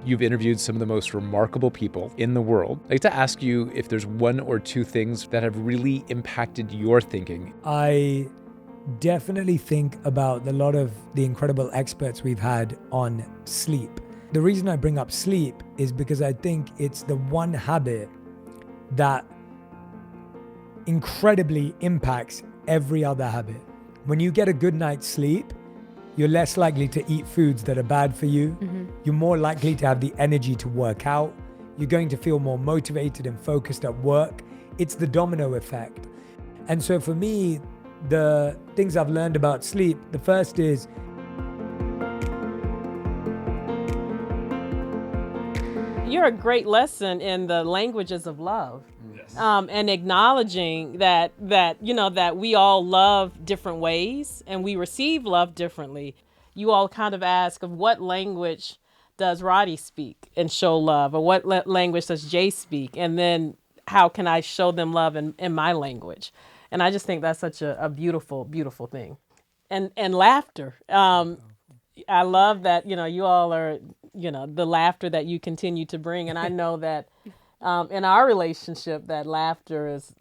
You've interviewed some of the most remarkable people in the world. I'd like to ask you if there's one or two things that have really impacted your thinking. I definitely think about a lot of the incredible experts we've had on sleep. The reason I bring up sleep is because I think it's the one habit that incredibly impacts every other habit. When you get a good night's sleep, you're less likely to eat foods that are bad for you. You're more likely to have the energy to work out. You're going to feel more motivated and focused at work. It's the domino effect. And so for me, the things I've learned about sleep, the first is you're a great lesson in the languages of love. And acknowledging that we all love different ways and we receive love differently. You all kind of ask of what language does Radhi speak and show love, or what language does Jay speak, and then how can I show them love in my language? And I just think that's such a beautiful, beautiful thing. And laughter. I love that, you all are, the laughter that you continue to bring. And I know that in our relationship, that laughter is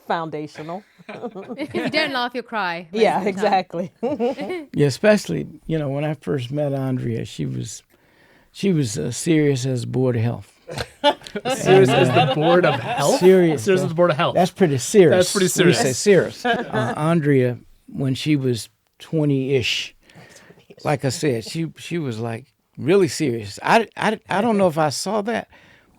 foundational. If you don't laugh, you'll cry. Yeah, exactly. Yeah, especially, when I first met Arndrea, she was serious as Board of Health. Serious as the Board of Health? Serious. Serious as the Board of Health. That's pretty serious. That's pretty serious. We say serious. Arndrea, when she was 20-ish, like I said, she was like really serious. I don't know if I saw that,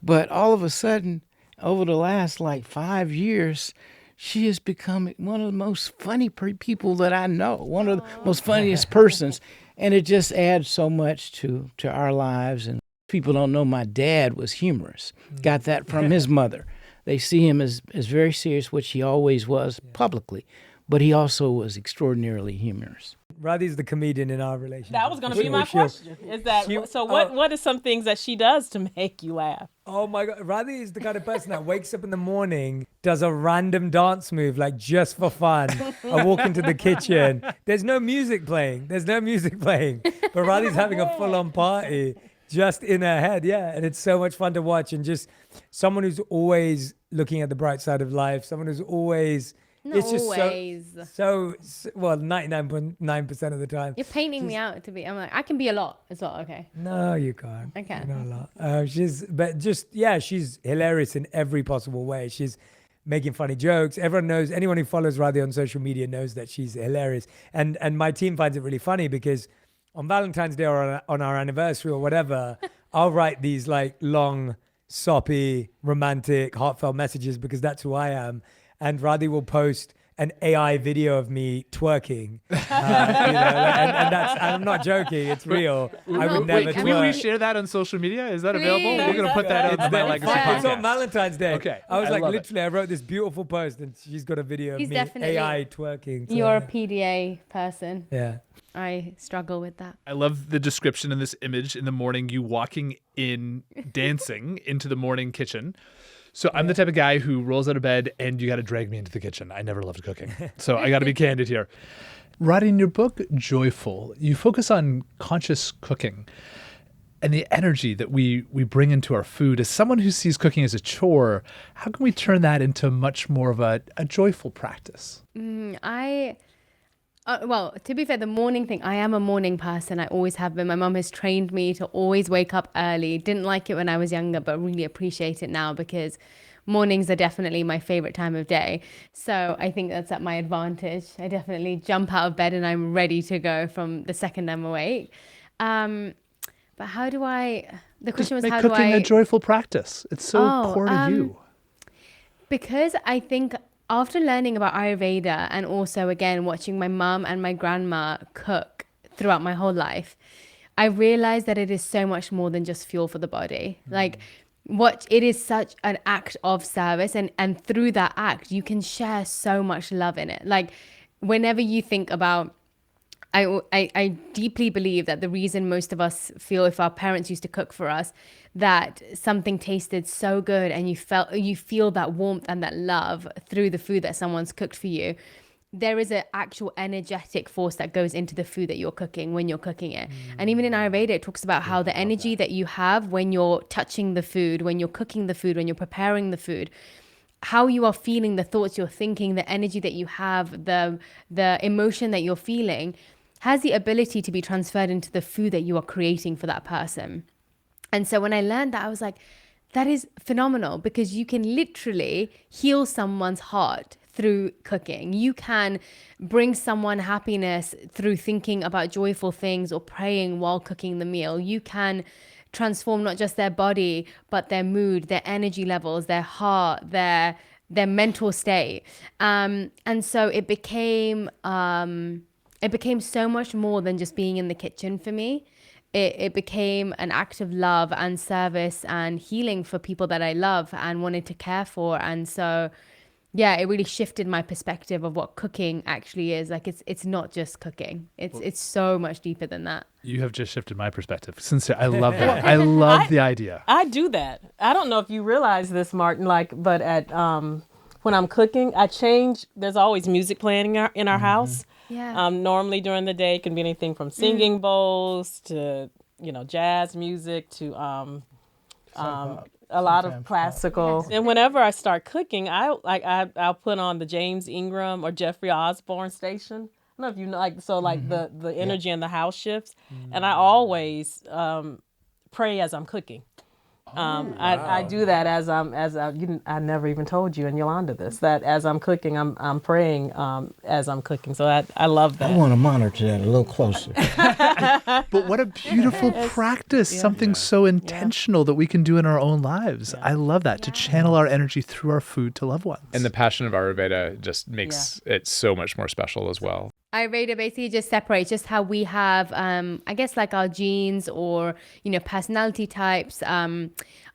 but all of a sudden, over the last 5 years, she has become one of the most funny people that I know, one of the most funniest persons. And it just adds so much to our lives. And people don't know my dad was humorous. Got that from his mother. They see him as very serious, which he always was publicly, but he also was extraordinarily humorous. Radhi's the comedian in our relationship. That was going to be my question. Is that what are some things that she does to make you laugh? Oh my God, Radhi is the kind of person that wakes up in the morning, does a random dance move just for fun. I walk into the kitchen. There's no music playing. But Radhi's having a full-on party just in her head. Yeah, and it's so much fun to watch. And just someone who's always looking at the bright side of life. Someone who's always. It's just so 99.9% of the time. You're painting me out to be. I'm like, I can be a lot as well. Okay. No, you can't. I can. You're not a lot. She's hilarious in every possible way. She's making funny jokes. Everyone knows. Anyone who follows Radhi on social media knows that she's hilarious. And my team finds it really funny because on Valentine's Day or on our anniversary or whatever, I'll write these long, soppy, romantic, heartfelt messages because that's who I am. And Radhi will post an AI video of me twerking, and I'm not joking. It's real. I would never. Can we share that on social media? Is that available? We're gonna put that out on my legacy podcast. It's on Valentine's Day. Okay. I was I wrote this beautiful post, and she's got a video of me AI twerking. So. You're a PDA person. Yeah. I struggle with that. I love the description in this image in the morning, you walking in, dancing into the morning kitchen. So I'm the type of guy who rolls out of bed and you got to drag me into the kitchen. I never loved cooking. So I got to be candid here. Radhi, in your book, Joyful, you focus on conscious cooking and the energy that we bring into our food. As someone who sees cooking as a chore, how can we turn that into much more of a joyful practice? Well, to be fair, the morning thing, I am a morning person. I always have been. My mom has trained me to always wake up early. Didn't like it when I was younger, but really appreciate it now because mornings are definitely my favorite time of day. So I think that's at my advantage. I definitely jump out of bed and I'm ready to go from the second I'm awake. But how do the question was, how do I... Cooking a joyful practice. It's so core to you. Because I think... After learning about Ayurveda and also, again, watching my mum and my grandma cook throughout my whole life, I realized that it is so much more than just fuel for the body. It is such an act of service. And through that act, you can share so much love in it. Whenever you think about, I deeply believe that the reason most of us feel if our parents used to cook for us, that something tasted so good and you feel that warmth and that love through the food that someone's cooked for you, there is an actual energetic force that goes into the food that you're cooking when you're cooking it. And even in Ayurveda, it talks about how the energy that you have when you're touching the food, when you're cooking the food, when you're preparing the food, how you are feeling, the thoughts you're thinking, the energy that you have, the emotion that you're feeling has the ability to be transferred into the food that you are creating for that person. And so when I learned that, I was like, that is phenomenal, because you can literally heal someone's heart through cooking. You can bring someone happiness through thinking about joyful things or praying while cooking the meal. You can transform not just their body, but their mood, their energy levels, their heart, their mental state. And so it became so much more than just being in the kitchen for me. It became an act of love and service and healing for people that I love and wanted to care for. And so, yeah, it really shifted my perspective of what cooking actually is. Like, it's not just cooking. It's so much deeper than that. You have just shifted my perspective. Sincere, I love that. I love the idea. I do that. I don't know if you realize this, Martin, but at when I'm cooking, I change. There's always music playing in our house. Yeah. Normally during the day, it can be anything from singing bowls to, jazz music to a lot of classical. And whenever I start cooking, I'll put on the James Ingram or Jeffrey Osborne station. I don't know if you know, the energy in the house shifts. And I always pray as I'm cooking. I do that I never even told you and Yolanda this, that as I'm cooking, I'm praying as I'm cooking. So I love that. I want to monitor that a little closer. But what a beautiful practice, something so intentional that we can do in our own lives. I love that, to channel our energy through our food to loved ones. And the passion of Ayurveda just makes it so much more special as well. Ayurveda basically just separates just how we have, I guess, like our genes or, personality types.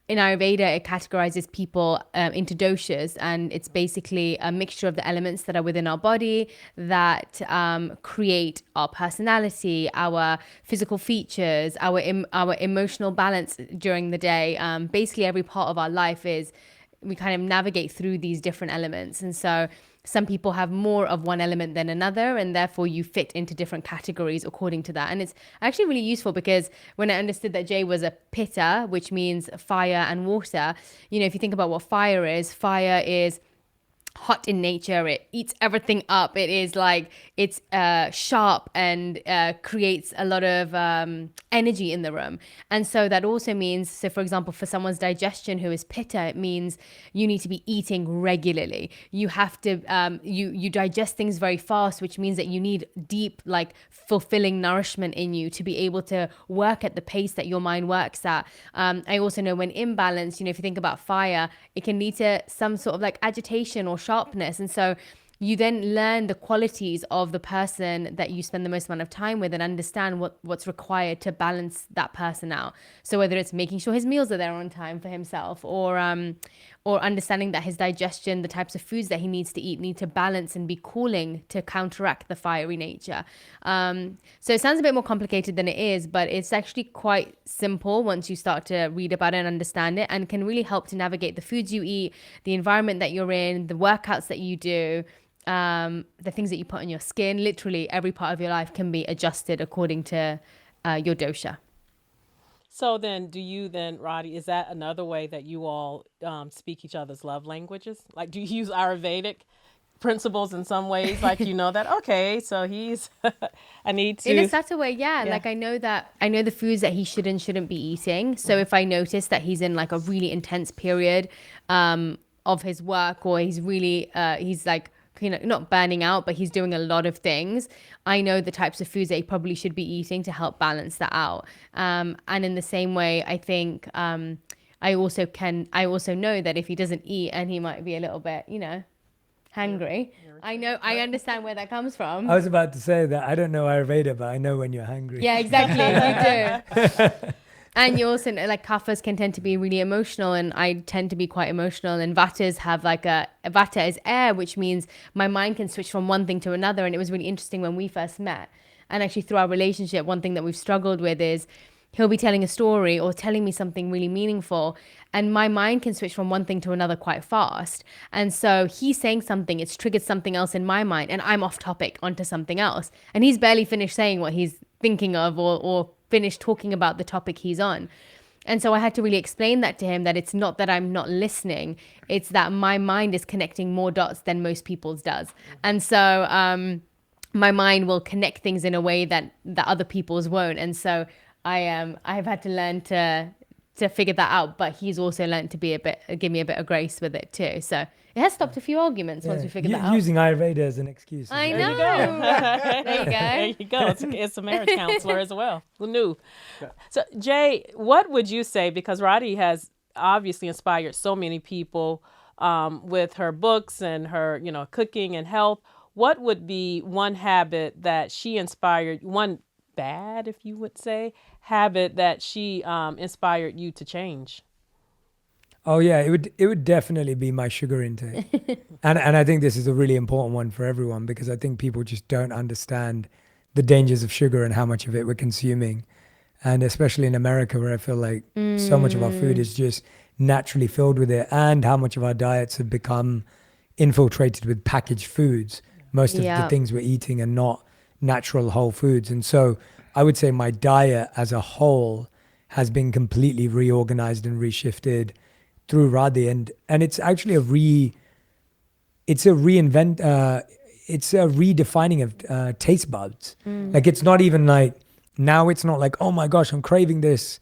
In Ayurveda, it categorizes people into doshas, and it's basically a mixture of the elements that are within our body that create our personality, our physical features, our emotional balance during the day. Basically, every part of our life we kind of navigate through these different elements. And so some people have more of one element than another, and therefore you fit into different categories according to that. And it's actually really useful, because when I understood that Jay was a pitta, which means fire and water, if you think about what fire is hot in nature. It eats everything up. It is like, it's sharp and creates a lot of energy in the room. And so that also means, so for example, for someone's digestion who is pitta, it means you need to be eating regularly. You have to, you digest things very fast, which means that you need deep, like fulfilling nourishment in you to be able to work at the pace that your mind works at. I also know when imbalanced, if you think about fire, it can lead to some sort of like agitation or sharpness. And so you then learn the qualities of the person that you spend the most amount of time with and understand what's required to balance that person out. So whether it's making sure his meals are there on time for himself, or understanding that his digestion, the types of foods that he needs to eat, need to balance and be cooling to counteract the fiery nature. So it sounds a bit more complicated than it is, but it's actually quite simple once you start to read about it and understand it, and can really help to navigate the foods you eat, the environment that you're in, the workouts that you do, the things that you put on your skin. Literally every part of your life can be adjusted according to your dosha. So then, Radhi, is that another way that you all speak each other's love languages? Like, do you use Ayurvedic principles in some ways? Like, that, okay, so he's, I need to. In a subtle way, yeah. Like I know the foods that he should and shouldn't be eating. So if I notice that he's in like a really intense period of his work, or he's really, he's like, not burning out, but he's doing a lot of things, I know the types of foods that he probably should be eating to help balance that out. And in the same way, I think I also know that if he doesn't eat and he might be a little bit, hangry, I understand where that comes from. I was about to say that I don't know Ayurveda, but I know when you're hungry. Yeah, exactly. You do. And you also know, like, kaphas can tend to be really emotional, and I tend to be quite emotional. And vatas have vata is air, which means my mind can switch from one thing to another. And it was really interesting when we first met. And actually through our relationship, one thing that we've struggled with is he'll be telling a story or telling me something really meaningful, and my mind can switch from one thing to another quite fast. And so he's saying something, it's triggered something else in my mind, and I'm off topic onto something else. And he's barely finished saying what he's thinking of or finished talking about the topic he's on. And so I had to really explain that to him, that it's not that I'm not listening, it's that my mind is connecting more dots than most people's does. And so my mind will connect things in a way that other people's won't. And so I've had to learn to figure that out, but he's also learned to give me a bit of grace with it too. So it has stopped a few arguments once we figured that out. Using Ayurveda as an excuse. I know. There you go. There you go. It's a marriage counselor as well. Who knew? So Jay, what would you say, because Radhi has obviously inspired so many people with her books and her, cooking and health. What would be one habit that she inspired, one bad, if you would say, habit that she inspired you to change? Oh yeah, it would definitely be my sugar intake. and I think this is a really important one for everyone, because I think people just don't understand the dangers of sugar and how much of it we're consuming. And especially in America, where I feel like so much of our food is just naturally filled with it, and how much of our diets have become infiltrated with packaged foods. Most of the things we're eating are not natural whole foods. And so I would say my diet as a whole has been completely reorganized and reshifted through Radhi, and it's actually it's a redefining of taste buds. Like, it's not even like, now it's not like, oh my gosh, I'm craving this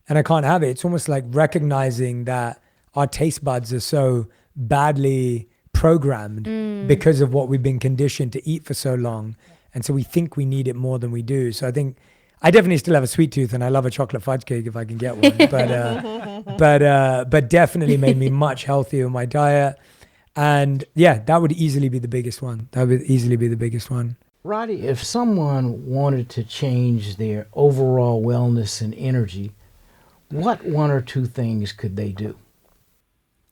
and I can't have it. It's almost like recognizing that our taste buds are so badly programmed because of what we've been conditioned to eat for so long, and so we think we need it more than we do. So I think I definitely still have a sweet tooth, and I love a chocolate fudge cake if I can get one. But definitely made me much healthier in my diet. And yeah, that would easily be the biggest one. Radhi, if someone wanted to change their overall wellness and energy, what one or two things could they do?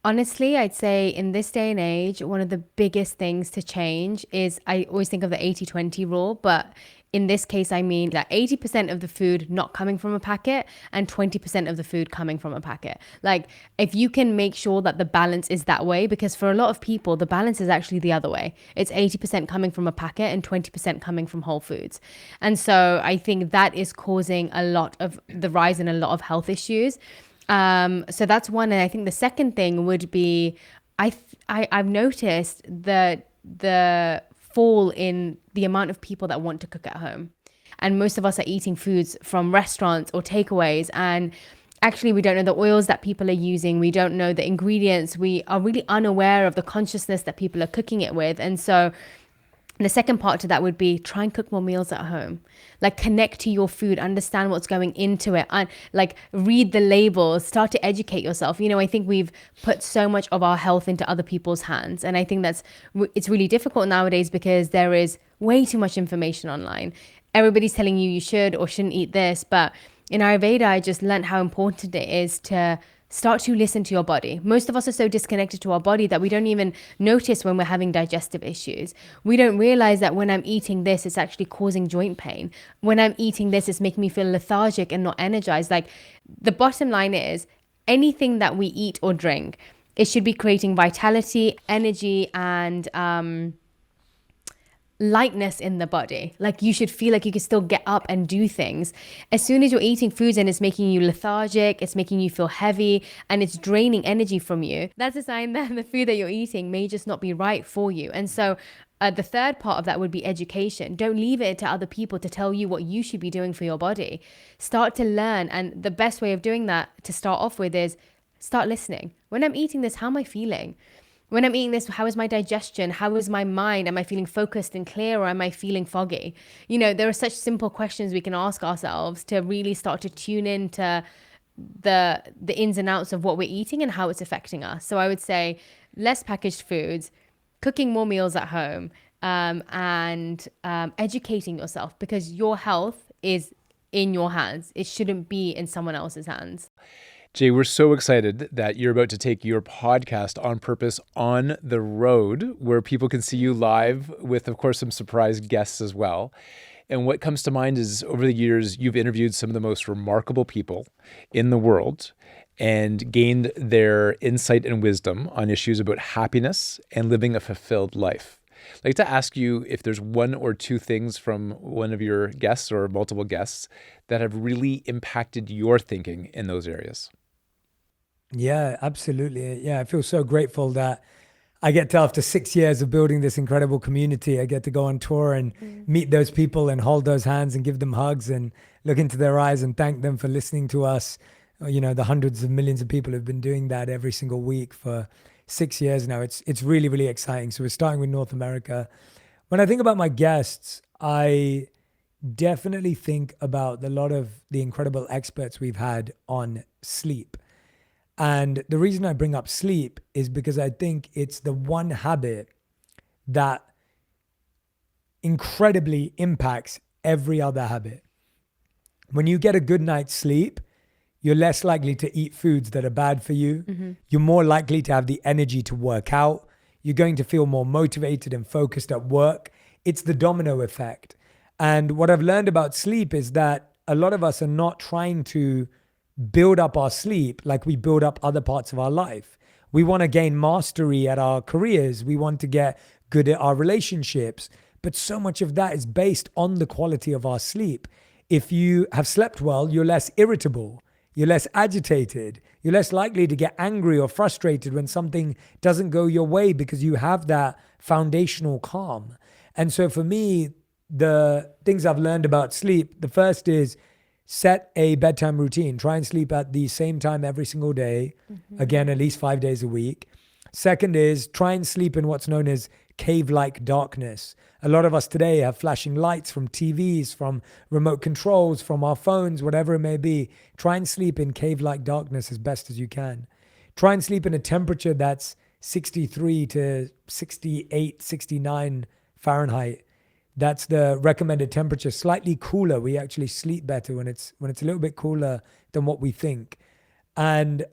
Honestly, I'd say in this day and age, one of the biggest things to change is, I always think of the 80-20 rule, but in this case, I mean that 80% of the food not coming from a packet and 20% of the food coming from a packet. Like, if you can make sure that the balance is that way, because for a lot of people, the balance is actually the other way. It's 80% coming from a packet and 20% coming from whole foods. And so I think that is causing a lot of the rise in a lot of health issues. So that's one. And I think the second thing would be, I've noticed that the fall in the amount of people that want to cook at home. And most of us are eating foods from restaurants or takeaways. And actually, we don't know the oils that people are using. We don't know the ingredients. We are really unaware of the consciousness that people are cooking it with. And so the second part to that would be, try and cook more meals at home. Like, connect to your food, understand what's going into it, and like, read the labels, start to educate yourself. I think we've put so much of our health into other people's hands. And I think it's really difficult nowadays, because there is way too much information online. Everybody's telling you should or shouldn't eat this. But in Ayurveda, I just learned how important it is to start to listen to your body. Most of us are so disconnected to our body that we don't even notice when we're having digestive issues. We don't realize that when I'm eating this, it's actually causing joint pain. When I'm eating this, it's making me feel lethargic and not energized. Like, the bottom line is, anything that we eat or drink, it should be creating vitality, energy, and lightness in the body. Like, you should feel like you can still get up and do things. As soon as you're eating foods and it's making you lethargic, it's making you feel heavy, and it's draining energy from you, that's a sign that the food that you're eating may just not be right for you. And so the third part of that would be education. Don't leave it to other people to tell you what you should be doing for your body. Start to learn. And the best way of doing that to start off with is start listening. When I'm eating this, how am I feeling? When I'm eating this, how is my digestion? How is my mind? Am I feeling focused and clear, or am I feeling foggy? There are such simple questions we can ask ourselves to really start to tune into the ins and outs of what we're eating and how it's affecting us. So I would say less packaged foods, cooking more meals at home, and educating yourself, because your health is in your hands. It shouldn't be in someone else's hands. Jay, we're so excited that you're about to take your podcast On Purpose on the road, where people can see you live with, of course, some surprise guests as well. And what comes to mind is over the years, you've interviewed some of the most remarkable people in the world and gained their insight and wisdom on issues about happiness and living a fulfilled life. I'd like to ask you if there's one or two things from one of your guests or multiple guests that have really impacted your thinking in those areas. Yeah, absolutely. Yeah, I feel so grateful that I get to, after 6 years of building this incredible community, I get to go on tour and meet those people and hold those hands and give them hugs and look into their eyes and thank them for listening to us. You know, the hundreds of millions of people have been doing that every single week for 6 years now. It's really, really exciting. So we're starting with North America. When I think about my guests, I definitely think about a lot of the incredible experts we've had on sleep. And the reason I bring up sleep is because I think it's the one habit that incredibly impacts every other habit. When you get a good night's sleep, you're less likely to eat foods that are bad for you. Mm-hmm. You're more likely to have the energy to work out. You're going to feel more motivated and focused at work. It's the domino effect. And what I've learned about sleep is that a lot of us are not trying to build up our sleep like we build up other parts of our life. We want to gain mastery at our careers. We want to get good at our relationships. But so much of that is based on the quality of our sleep. If you have slept well, you're less irritable. You're less agitated. You're less likely to get angry or frustrated when something doesn't go your way because you have that foundational calm. And so for me, the things I've learned about sleep, the first is set a bedtime routine. Try and sleep at the same time every single day. Mm-hmm. Again, at least 5 days a week. Second is try and sleep in what's known as cave-like darkness. A lot of us today have flashing lights from TVs, from remote controls, from our phones, whatever it may be. Try and sleep in cave-like darkness as best as you can. Try and sleep in a temperature that's 63 to 68, 69 Fahrenheit. That's the recommended temperature. Slightly cooler. We actually sleep better when it's a little bit cooler than what we think. And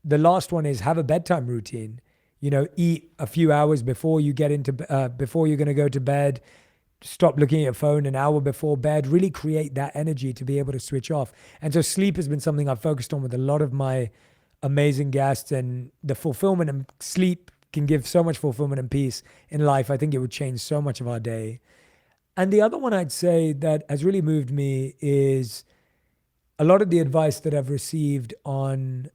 the last one is have a bedtime routine. You know, eat a few hours before you get into before you're going to go to bed. Stop looking at your phone an hour before bed. Really create that energy to be able to switch off. And so sleep has been something I've focused on with a lot of my amazing guests, and the fulfillment and sleep can give so much fulfillment and peace in life. I think it would change so much of our day. And the other one I'd say that has really moved me is a lot of the advice that I've received on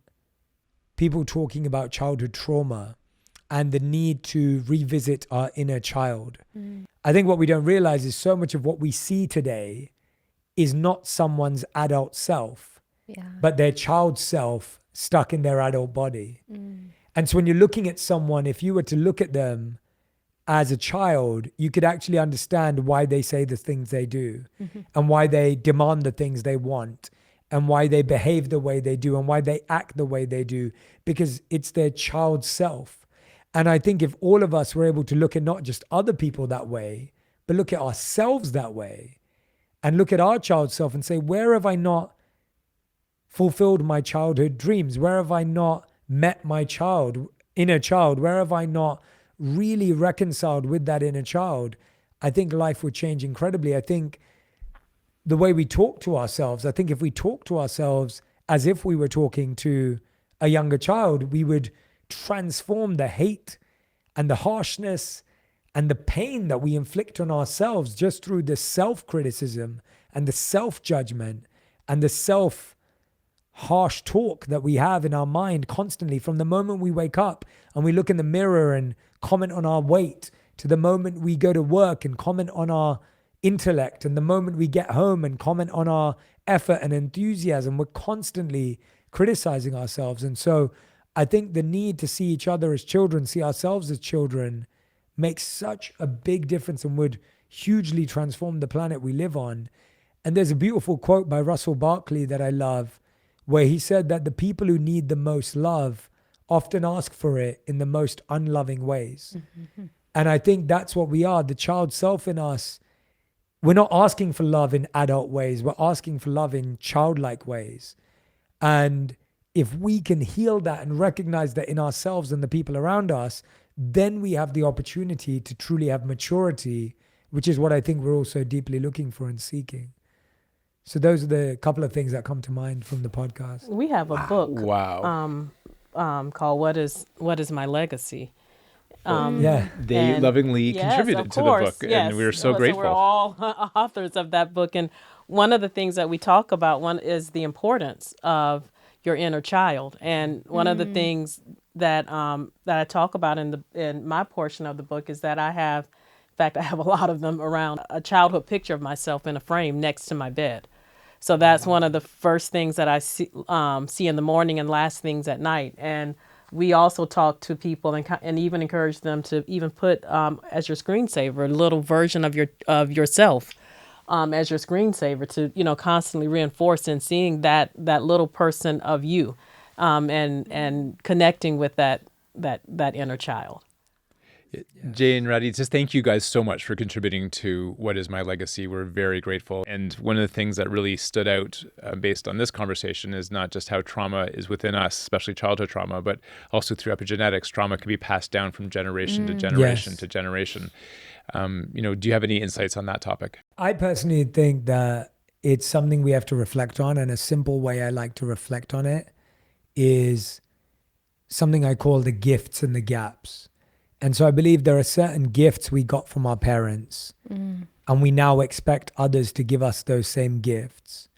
people talking about childhood trauma and the need to revisit our inner child. Mm. I think what we don't realize is so much of what we see today is not someone's adult self, but their child self stuck in their adult body. Mm. And so when you're looking at someone, if you were to look at them as a child, you could actually understand why they say the things they do, mm-hmm. and why they demand the things they want, and why they behave the way they do, and why they act the way they do, because it's their child self. And I think if all of us were able to look at not just other people that way, but look at ourselves that way, and look at our child self and say, where have I not fulfilled my childhood dreams? Where have I not met my inner child? Where have I not really reconciled with that inner child? I think life would change incredibly. I think the way we talk to ourselves, I think if we talk to ourselves as if we were talking to a younger child, we would transform the hate and the harshness and the pain that we inflict on ourselves just through the self-criticism and the self-judgment and the self-harsh talk that we have in our mind constantly from the moment we wake up and we look in the mirror and comment on our weight, to the moment we go to work and comment on our intellect, and the moment we get home and comment on our effort and enthusiasm. We're constantly criticizing ourselves. And so I think the need to see each other as children, see ourselves as children, makes such a big difference and would hugely transform the planet we live on. And there's a beautiful quote by Russell Barkley that I love, where he said that the people who need the most love often ask for it in the most unloving ways. Mm-hmm. And I think that's what we are. The child self in us, we're not asking for love in adult ways. We're asking for love in childlike ways. And if we can heal that and recognize that in ourselves and the people around us, then we have the opportunity to truly have maturity which is what I think we're all so deeply looking for and seeking. So those are the couple of things that come to mind from the podcast. We have a book Wow. called What is My Legacy? Yeah. They And- lovingly Yes, contributed of to the course, book, yes. and we were so So grateful. we're all authors of that book, and one of the things that we talk about one is the importance of your inner child, and one of the things that that I talk about in my portion of the book is that I have, in fact, I have a lot of them around a childhood picture of myself in a frame next to my bed. So that's one of the first things that I see in the morning and last things at night. And we also talk to people and even encourage them to even put as your screensaver a little version of yourself as your screensaver to constantly reinforce and seeing that little person of you and connecting with that inner child. Jay and Radhi, just thank you guys so much for contributing to What is My Legacy. We're very grateful. And one of the things that really stood out based on this conversation is not just how trauma is within us, especially childhood trauma, but also through epigenetics. Trauma can be passed down from generation to generation Yes. to generation. Do you have any insights on that topic? I personally think that it's something we have to reflect on, and a simple way I like to reflect on it is something I call the gifts and the gaps. And so I believe there are certain gifts we got from our parents, and we now expect others to give us those same gifts.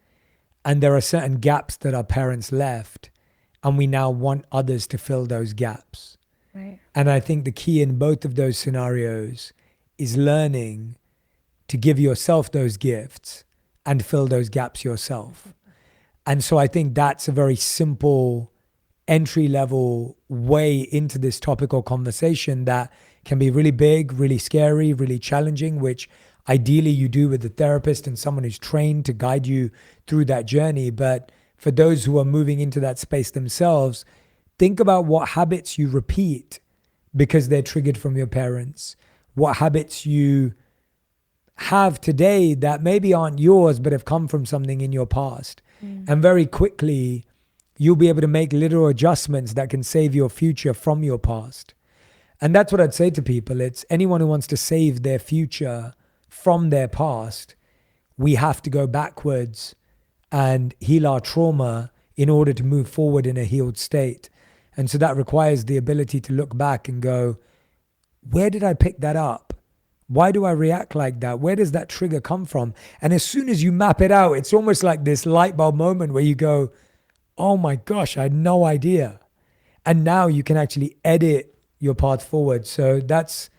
And there are certain gaps that our parents left, and we now want others to fill those gaps. Right. And I think the key in both of those scenarios is learning to give yourself those gifts and fill those gaps yourself. And so I think that's a very simple entry-level way into this topical conversation that can be really big, really scary, really challenging, which ideally you do with a therapist and someone who's trained to guide you through that journey. But for those who are moving into that space themselves, think about what habits you repeat because they're triggered from your parents, what habits you have today that maybe aren't yours but have come from something in your past. And very quickly, you'll be able to make little adjustments that can save your future from your past. And that's what I'd say to people. It's anyone who wants to save their future from their past, we have to go backwards and heal our trauma in order to move forward in a healed state. And so that requires the ability to look back and go, where did I pick that up? Why do I react like that? Where does that trigger come from? And as soon as you map it out, it's almost like this light bulb moment where you go, oh my gosh, I had no idea. And now you can actually edit your path forward. So that's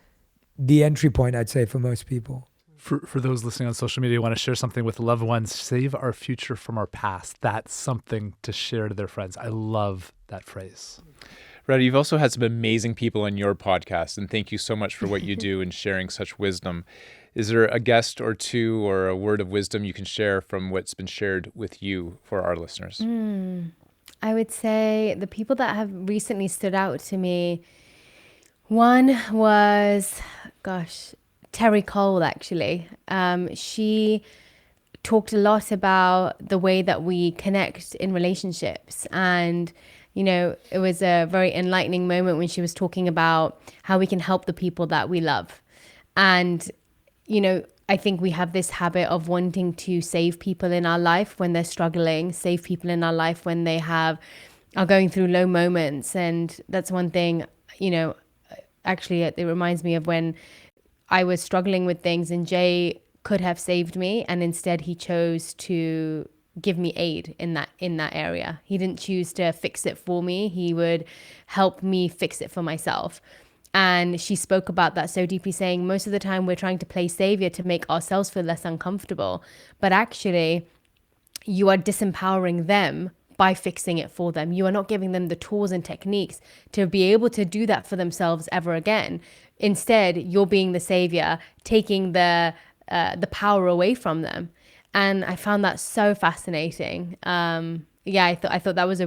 the entry point, I'd say, for most people. For those listening on social media who want to share something with loved ones, save our future from our past. That's something to share to their friends. I love that phrase. Radhi, you've also had some amazing people on your podcast, and thank you so much for what you do and sharing such wisdom. Is there a guest or two or a word of wisdom you can share from what's been shared with you for our listeners? I would say the people that have recently stood out to me, one was, Terry Cole, actually. She talked a lot about the way that we connect in relationships. And, it was a very enlightening moment when she was talking about how we can help the people that we love. And, I think we have this habit of wanting to save people in our life when they're struggling, save people in our life when they are going through low moments. And that's one thing, actually, it reminds me of when I was struggling with things and Jay could have saved me, and instead he chose to give me aid in that area. He didn't choose to fix it for me. He would help me fix it for myself. And she spoke about that so deeply, saying most of the time we're trying to play savior to make ourselves feel less uncomfortable. But actually, you are disempowering them by fixing it for them. You are not giving them the tools and techniques to be able to do that for themselves ever again. Instead, you're being the savior, taking the power away from them. And I found that so fascinating. I thought that was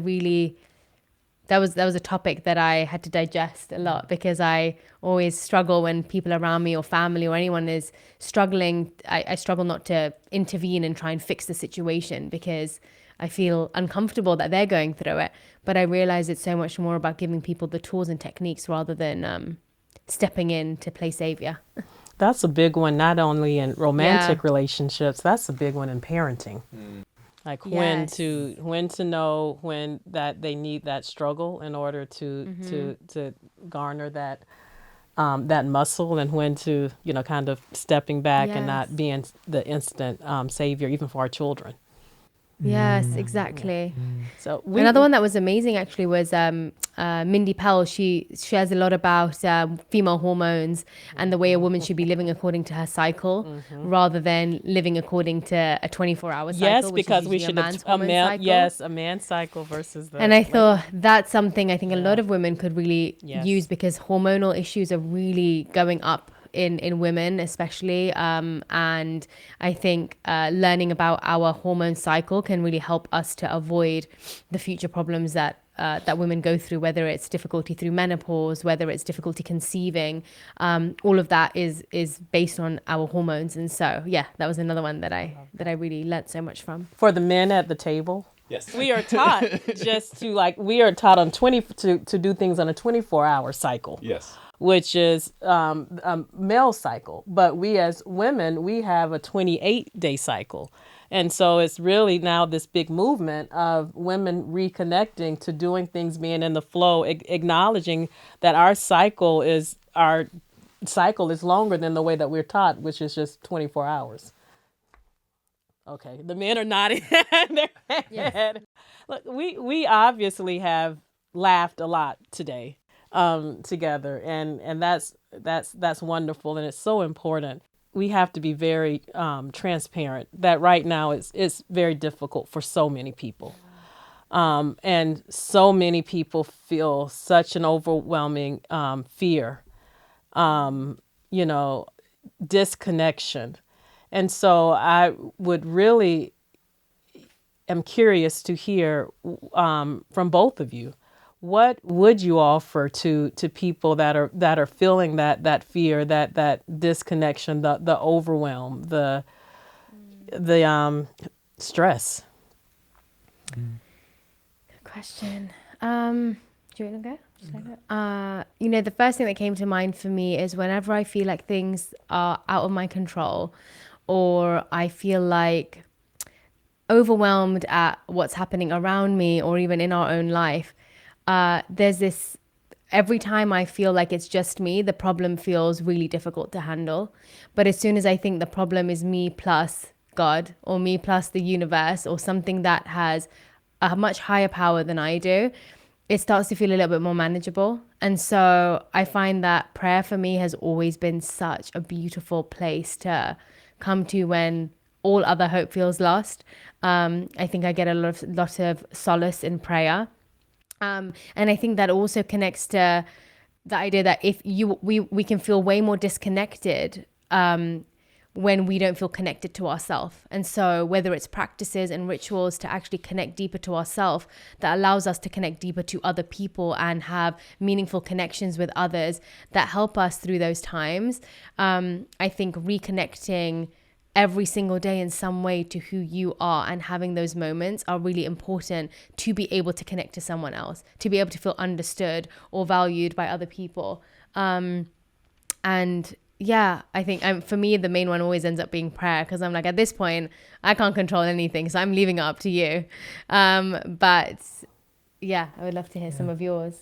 that was a topic that I had to digest a lot, because I always struggle when people around me or family or anyone is struggling. I struggle not to intervene and try and fix the situation because I feel uncomfortable that they're going through it. But I realize it's so much more about giving people the tools and techniques rather than stepping in to play savior. That's a big one, not only in romantic relationships, that's a big one in parenting. Like when to know when that they need that struggle in order to garner that that muscle, and when to, kind of stepping back and not being the instant savior, even for our children. Yes, exactly. So another one that was amazing actually was Mindy Pell. She shares a lot about female hormones and the way a woman should be living according to her cycle rather than living according to a 24-hour cycle. Yes, because we should have a man's cycle versus the. And I thought that's something I think a lot of women could really use, because hormonal issues are really going up in women especially, and I think learning about our hormone cycle can really help us to avoid the future problems that women go through, whether it's difficulty through menopause, whether it's difficulty conceiving. All of that is based on our hormones. And so that was another one that I really learnt so much from. For the men at the table, Yes. we are taught we are taught on to do things on a 24-hour cycle. Yes. Which is a male cycle. But we as women, we have a 28-day cycle. And so it's really now this big movement of women reconnecting to doing things, being in the flow, acknowledging that our cycle is longer than the way that we're taught, which is just 24 hours. Okay, the men are nodding their head. Look, we obviously have laughed a lot today. Together, and that's wonderful, and it's so important. We have to be very transparent that right now it's very difficult for so many people, and so many people feel such an overwhelming fear, disconnection, and so I would really am curious to hear from both of you. What would you offer to people that are feeling that fear, that disconnection, the overwhelm, the stress? Good question. Do you want to go? Just like that? The first thing that came to mind for me is whenever I feel like things are out of my control, or I feel like overwhelmed at what's happening around me, or even in our own life. There's this, every time I feel like it's just me, the problem feels really difficult to handle. But as soon as I think the problem is me plus God, or me plus the universe, or something that has a much higher power than I do, it starts to feel a little bit more manageable. And so I find that prayer for me has always been such a beautiful place to come to when all other hope feels lost. I think I get a lot of solace in prayer. And I think that also connects to the idea that we can feel way more disconnected when we don't feel connected to ourselves. And so whether it's practices and rituals to actually connect deeper to ourselves, that allows us to connect deeper to other people and have meaningful connections with others that help us through those times. I think reconnecting every single day in some way to who you are and having those moments are really important to be able to connect to someone else, to be able to feel understood or valued by other people. I think for me, the main one always ends up being prayer, because I'm like, at this point, I can't control anything, so I'm leaving it up to you. I would love to hear some of yours.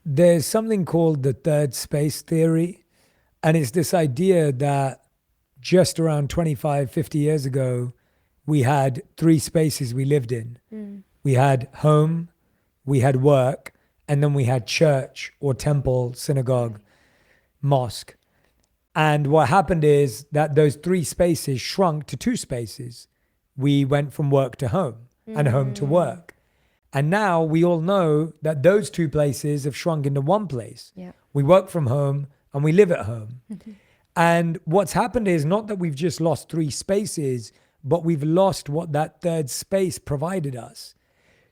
There's something called the third space theory, and it's this idea that just around 25, 50 years ago, we had three spaces we lived in. We had home, we had work, and then we had church or temple, synagogue, mosque. And what happened is that those three spaces shrunk to two spaces. We went from work to home and home to work. And now we all know that those two places have shrunk into one place. Yeah. We work from home and we live at home. And what's happened is not that we've just lost three spaces, but we've lost what that third space provided us.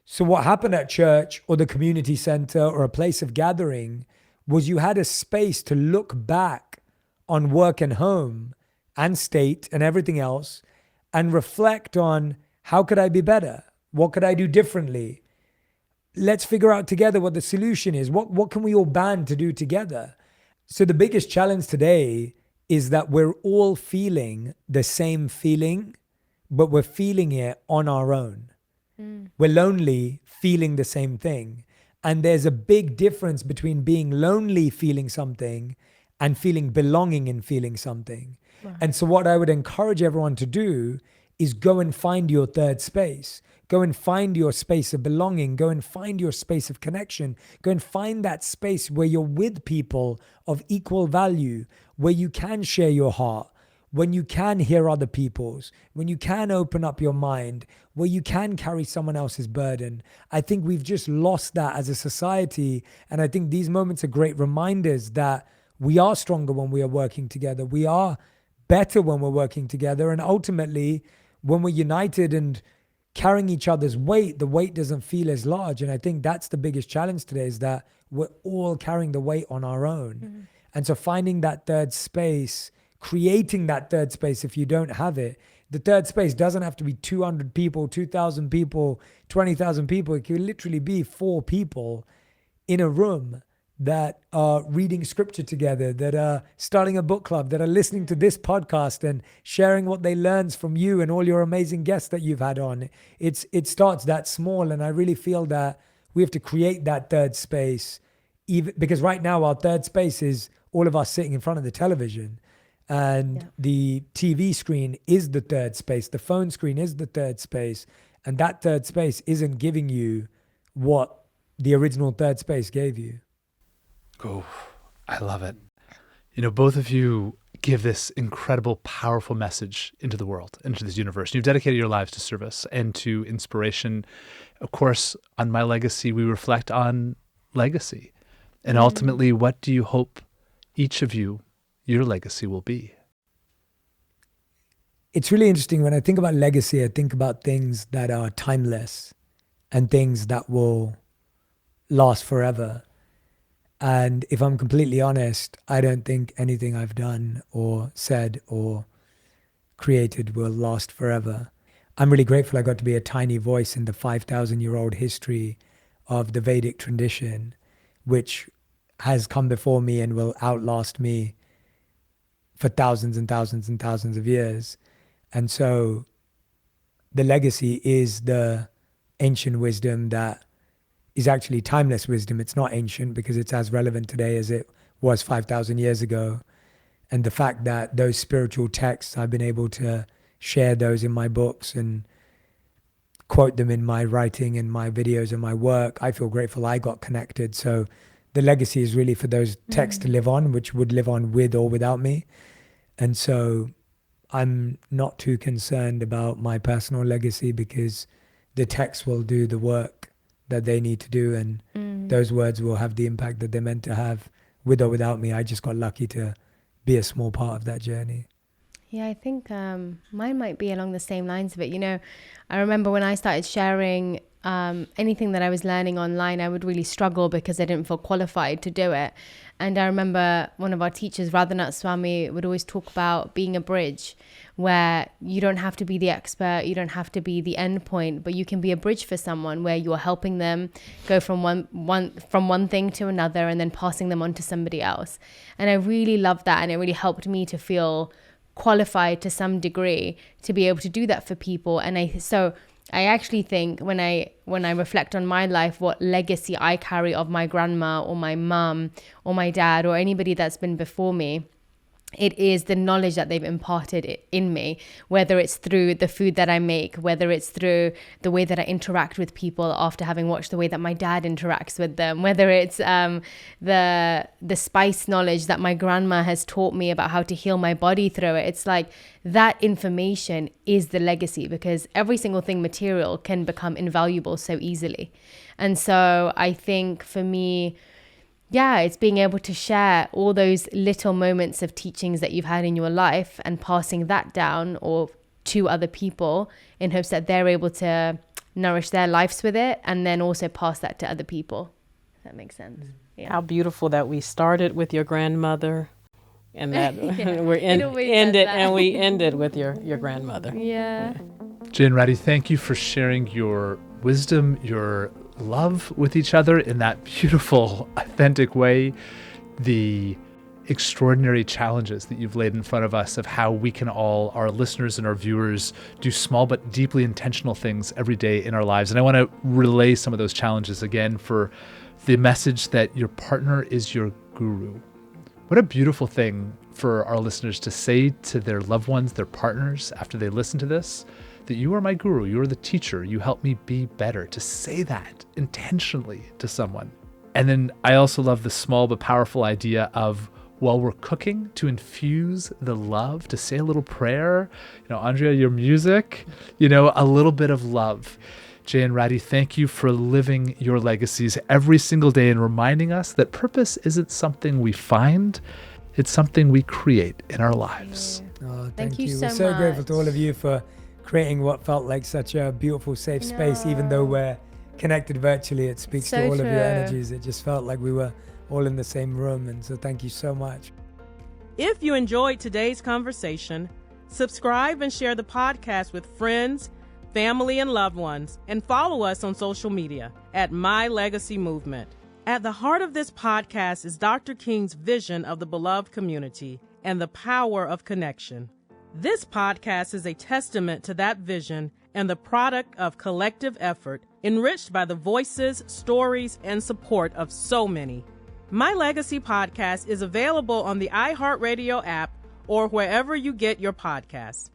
So what happened at church or the community center or a place of gathering was you had a space to look back on work and home and state and everything else and reflect on, how could I be better? What could I do differently? Let's figure out together what the solution is. What can we all band to do together? So the biggest challenge today is that we're all feeling the same feeling, but we're feeling it on our own. We're lonely, feeling the same thing. And there's a big difference between being lonely, feeling something, and feeling belonging in feeling something. Right. And so what I would encourage everyone to do is go and find your third space. Go and find your space of belonging. Go and find your space of connection. Go and find that space where you're with people of equal value, where you can share your heart, when you can hear other people's, when you can open up your mind, where you can carry someone else's burden. I think we've just lost that as a society. And I think these moments are great reminders that we are stronger when we are working together. We are better when we're working together. And ultimately, when we're united and carrying each other's weight, the weight doesn't feel as large. And I think that's the biggest challenge today, is that we're all carrying the weight on our own. Mm-hmm. And so finding that third space, creating that third space if you don't have it. The third space doesn't have to be 200 people, 2,000 people, 20,000 people. It can literally be 4 people in a room that are reading scripture together, that are starting a book club, that are listening to this podcast and sharing what they learned from you and all your amazing guests that you've had on. It starts that small, and I really feel that we have to create that third space, even because right now our third space is all of us sitting in front of the television, and the TV screen is the third space, the phone screen is the third space, and that third space isn't giving you what the original third space gave you. Oh, I love it. You know, both of you give this incredible, powerful message into the world, into this universe. You've dedicated your lives to service and to inspiration. Of course, on My Legacy, we reflect on legacy. And ultimately, what do you hope each of you, your legacy will be? It's really interesting. When I think about legacy, I think about things that are timeless and things that will last forever. And if I'm completely honest, I don't think anything I've done or said or created will last forever. I'm really grateful I got to be a tiny voice in the 5,000-year-old history of the Vedic tradition, which has come before me and will outlast me for thousands and thousands and thousands of years. And so the legacy is the ancient wisdom that is actually timeless wisdom. It's not ancient because it's as relevant today as it was 5,000 years ago. And the fact that those spiritual texts, I've been able to share those in my books and quote them in my writing and my videos and my work, I feel grateful I got connected. So the legacy is really for those texts to live on, which would live on with or without me. And so I'm not too concerned about my personal legacy because the text will do the work that they need to do, and those words will have the impact that they're meant to have with or without me. I just got lucky to be a small part of that journey. Yeah, I think mine might be along the same lines of it. You know, I remember when I started sharing anything that I was learning online, I would really struggle because I didn't feel qualified to do it. And I remember one of our teachers, Radhanath Swami, would always talk about being a bridge, where you don't have to be the expert, you don't have to be the end point, but you can be a bridge for someone where you're helping them go from one thing to another and then passing them on to somebody else. And I really loved that, and it really helped me to feel qualified to some degree to be able to do that for people. And I actually think when I reflect on my life, what legacy I carry of my grandma or my mum or my dad or anybody that's been before me, it is the knowledge that they've imparted in me, whether it's through the food that I make, whether it's through the way that I interact with people after having watched the way that my dad interacts with them, whether it's the spice knowledge that my grandma has taught me about how to heal my body through it. It's like that information is the legacy, because every single thing material can become invaluable so easily. And so I think for me, yeah, it's being able to share all those little moments of teachings that you've had in your life and passing that down or to other people in hopes that they're able to nourish their lives with it and then also pass that to other people. If that makes sense. Yeah. How beautiful that we started with your grandmother and that Yeah, we ended with your grandmother. Yeah. Jay and Radhi, thank you for sharing your wisdom, your love with each other in that beautiful, authentic way. The extraordinary challenges that you've laid in front of us of how we can all, our listeners and our viewers, do small but deeply intentional things every day in our lives. And I want to relay some of those challenges again for the message that your partner is your guru. What a beautiful thing for our listeners to say to their loved ones, their partners, after they listen to this, that you are my guru, you are the teacher, you help me be better. To say that intentionally to someone. And then I also love the small but powerful idea of, while we're cooking, to infuse the love, to say a little prayer. Arndrea, your music, a little bit of love. Jay and Radhi, thank you for living your legacies every single day and reminding us that purpose isn't something we find, it's something we create in our lives. Oh, Thank you We're so so grateful to much. all of you for creating what felt like such a beautiful, safe space, even though we're connected virtually. It speaks So to all of your true. energies. It just felt like we were all in the same room. And so thank you so much. If you enjoyed today's conversation, subscribe and share the podcast with friends, family, and loved ones, and follow us on social media at My Legacy Movement. At the heart of this podcast is Dr. King's vision of the beloved community and the power of connection. This podcast is a testament to that vision and the product of collective effort, enriched by the voices, stories, and support of so many. My Legacy Podcast is available on the iHeartRadio app or wherever you get your podcasts.